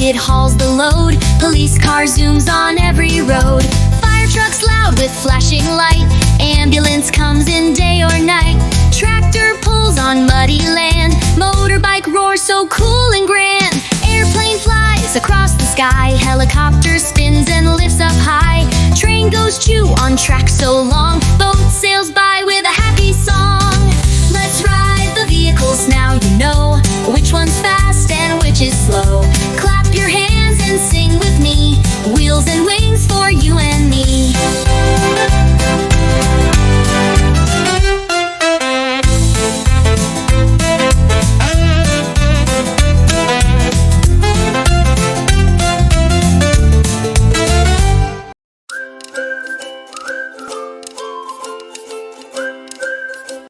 it hauls the load. Police car zooms on every road. Fire trucks loud with flashing light. Ambulance comes in day or night. Tractor pulls on muddy land. Motorbike roars so cool and grand. Airplane flies across the sky. Helicopter spins and lifts up high. Train goes choo on track so long.